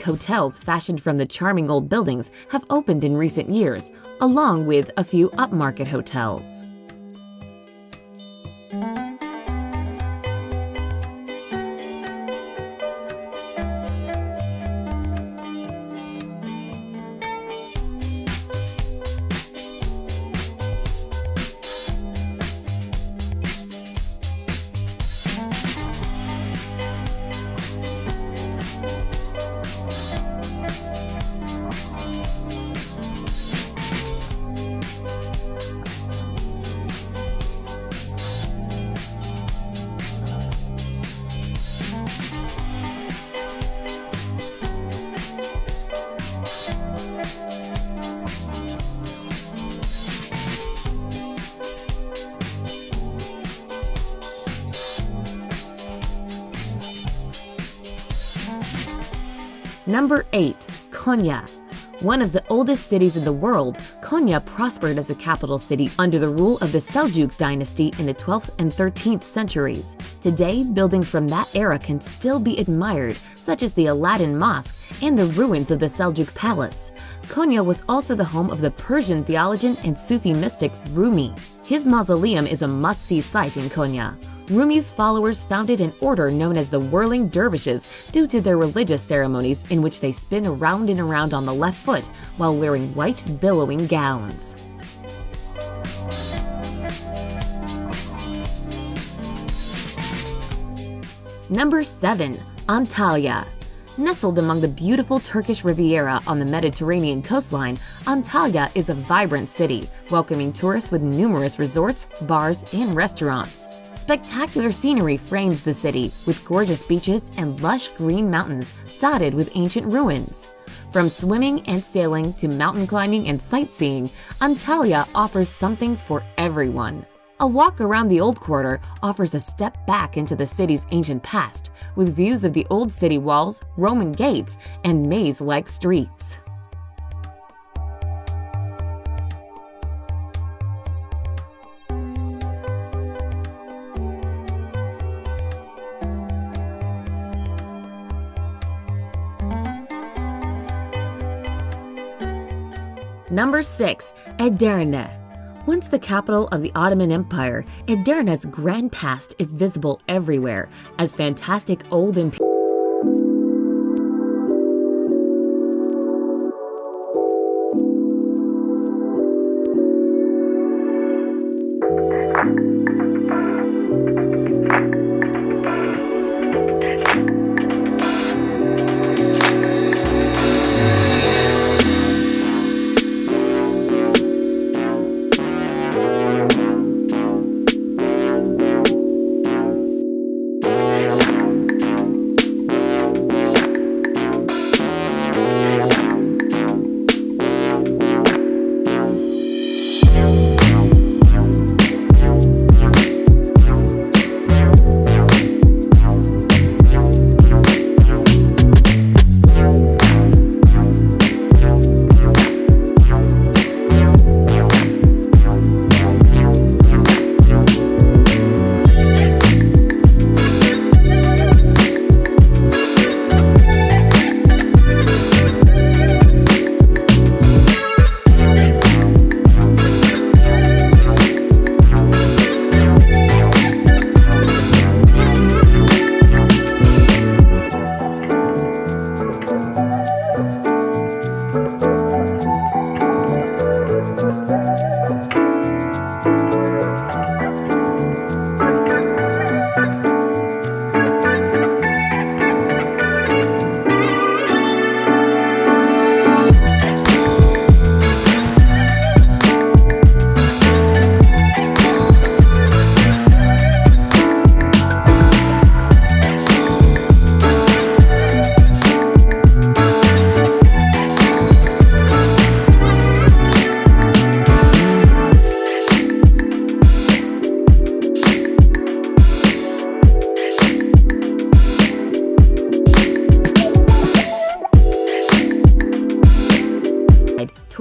hotels fashioned from the charming old buildings have opened in recent years, along with a few upmarket hotels. Number 8. Konya. One of the oldest cities in the world, Konya prospered as a capital city under the rule of the Seljuk dynasty in the 12th and 13th centuries. Today, buildings from that era can still be admired, such as the Aladdin Mosque and the ruins of the Seljuk Palace. Konya was also the home of the Persian theologian and Sufi mystic Rumi. His mausoleum is a must-see sight in Konya. Rumi's followers founded an order known as the Whirling Dervishes due to their religious ceremonies in which they spin around and around on the left foot while wearing white, billowing gowns. Number 7. Antalya. Nestled among the beautiful Turkish Riviera on the Mediterranean coastline, Antalya is a vibrant city, welcoming tourists with numerous resorts, bars, and restaurants. Spectacular scenery frames the city, with gorgeous beaches and lush green mountains dotted with ancient ruins. From swimming and sailing to mountain climbing and sightseeing, Antalya offers something for everyone. A walk around the Old Quarter offers a step back into the city's ancient past, with views of the old city walls, Roman gates, and maze-like streets. Number 6. Edirne. Once the capital of the Ottoman Empire, Edirne's grand past is visible everywhere, as fantastic old imperial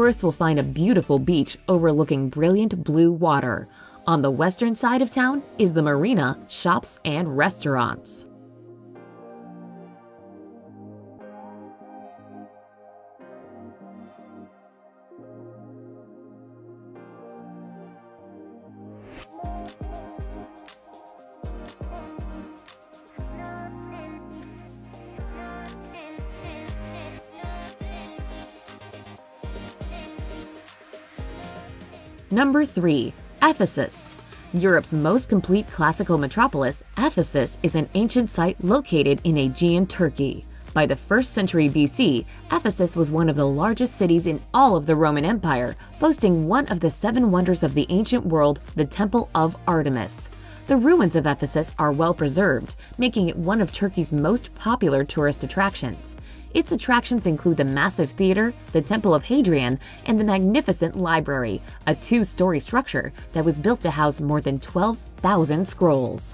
tourists will find a beautiful beach overlooking brilliant blue water. On the western side of town is the marina, shops, and restaurants. Number 3. Ephesus. Europe's most complete classical metropolis, Ephesus is an ancient site located in Aegean Turkey. By the 1st century BC, Ephesus was one of the largest cities in all of the Roman Empire, boasting one of the 7 wonders of the ancient world, the Temple of Artemis. The ruins of Ephesus are well preserved, making it one of Turkey's most popular tourist attractions. Its attractions include the massive theater, the Temple of Hadrian, and the magnificent library, a 2-story structure that was built to house more than 12,000 scrolls.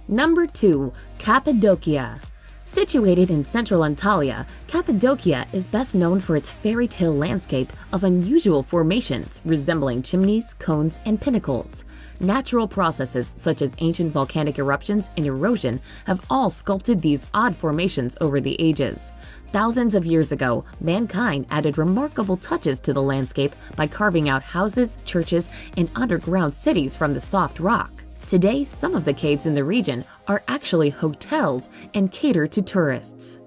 Number 2. Cappadocia. Situated in central Antalya, Cappadocia is best known for its fairy tale landscape of unusual formations resembling chimneys, cones, and pinnacles. Natural processes such as ancient volcanic eruptions and erosion have all sculpted these odd formations over the ages. Thousands of years ago, mankind added remarkable touches to the landscape by carving out houses, churches, and underground cities from the soft rock. Today, some of the caves in the region are actually hotels and cater to tourists.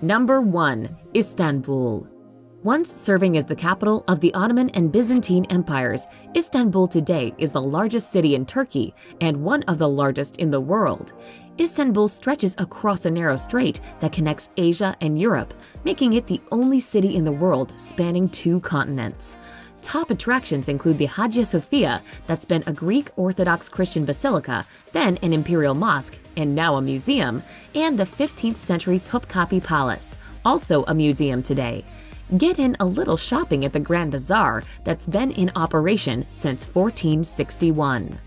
Number 1. Istanbul. Once serving as the capital of the Ottoman and Byzantine empires, Istanbul today is the largest city in Turkey and one of the largest in the world. Istanbul stretches across a narrow strait that connects Asia and Europe, making it the only city in the world spanning 2 continents. Top attractions include the Hagia Sophia, that's been a Greek Orthodox Christian basilica, then an imperial mosque, and now a museum, and the 15th century Topkapi Palace, also a museum today. Get in a little shopping at the Grand Bazaar that's been in operation since 1461.